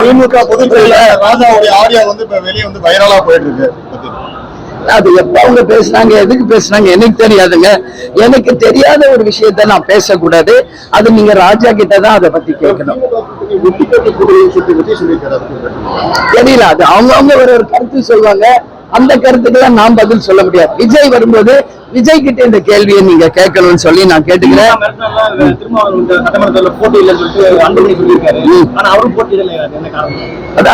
திமுக பொதுச்செயலாளர் ராஜாவுடைய ஆடியோ வந்து இப்ப வெளியே வந்து வைரலா போயிட்டு இருக்கு. அது எப்ப அவங்க பேசுனாங்க, எதுக்கு பேசுனாங்க எனக்கு தெரியாதுங்க. எனக்கு தெரியாத ஒரு விஷயத்த நான் பேசக்கூடாது. அது நீங்க ராஜா கிட்ட தான் அதை பத்தி கேட்கணும். தெரியல, அது அவங்க ஒரு கருத்து சொல்லுவாங்க. அந்த கருத்துக்கெல்லாம் நான் பதில் சொல்ல முடியாது. விஜய் வரும்போது விஜய் கிட்ட இந்த கேள்வியை நீங்க கேட்கணும்னு சொல்லி நான் கேட்டுக்கிறேன்.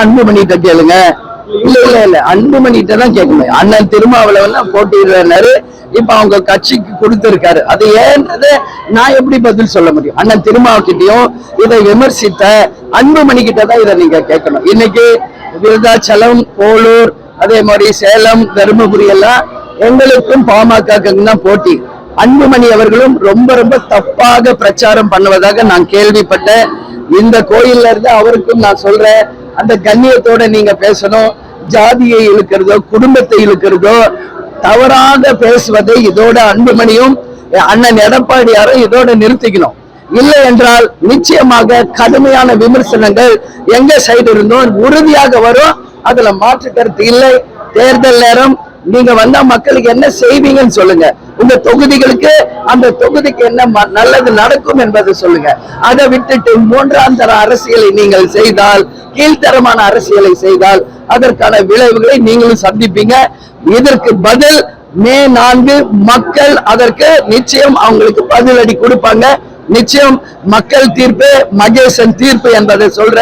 அன்புமணிட்ட கேளுங்க. இல்ல அன்புமணிட்ட தான் கேட்கணும். அண்ணன் திருமாவளவன் போட்டியிடுறாரு, இப்ப அவங்க கட்சிக்கு கொடுத்திருக்காரு. அது ஏன்றத நான் எப்படி பதில் சொல்ல முடியும்? அண்ணன் திருமாவளவன்கிட்டயும் இதை விமர்சித்த அன்புமணி கிட்ட தான் இதை நீங்க கேட்கணும். இன்னைக்கு விருதாச்சலம், போலூர், அதே மாதிரி சேலம், தருமபுரி எல்லாம் எங்களுக்கும் பாமகக்கும் தான் போட்டி. அன்புமணி அவர்களும் ரொம்ப தப்பாக பிரச்சாரம் பண்ணுவதாக நான் கேள்விப்பட்டேன். இந்த கோயில்ல இருந்து அவருக்கும் நான் சொல்றேன், அந்த கண்ணியத்தோட நீங்க பேசணும். ஜாதியை இழுக்கிறதோ குடும்பத்தை இழுக்கிறதோ தவறாக பேசுவதை இதோட அன்புமணியும் அண்ணன் எடப்பாடியாரும் இதோட நிறுத்திக்கணும். இல்லை என்றால் நிச்சயமாக கடுமையான விமர்சனங்கள் எங்க சைடு இருந்தும் உறுதியாக வரும். அதுல மாற்று கருத்து இல்லை. தேர்தல் நேரம் நீங்க வந்தா மக்களுக்கு என்ன செய்வீங்கன்னு சொல்லுங்க. உங்க தொகுதிகளுக்கு அந்த தொகுதிக்கு என்ன நல்லது நடக்கும் என்பதை சொல்லுங்க. அதை விட்டுட்டு மூன்றாம் தர அரசியலை நீங்கள் செய்தால், கீழ்த்தரமான அரசியலை செய்தால் அதற்கான விளைவுகளை நீங்களும் சந்திப்பீங்க. இதற்கு பதில் மே 4 மக்கள் அதற்கு நிச்சயம் அவங்களுக்கு பதிலடி கொடுப்பாங்க. நிச்சயம் மக்கள் தீர்ப்பு மகேசன் தீர்ப்பு என்பதை சொல்ற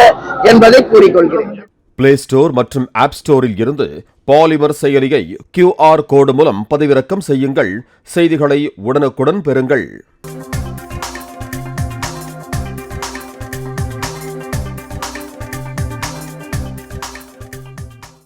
என்பதை கூறிக்கொள்கிறேன். பிளே ஸ்டோர் மற்றும் ஆப் ஸ்டோரில் இருந்து பாலிமர் செயலியை QR கோடு மூலம் பதிவிறக்கம் செய்யுங்கள். செய்திகளை உடனுக்குடன் பெறுங்கள்.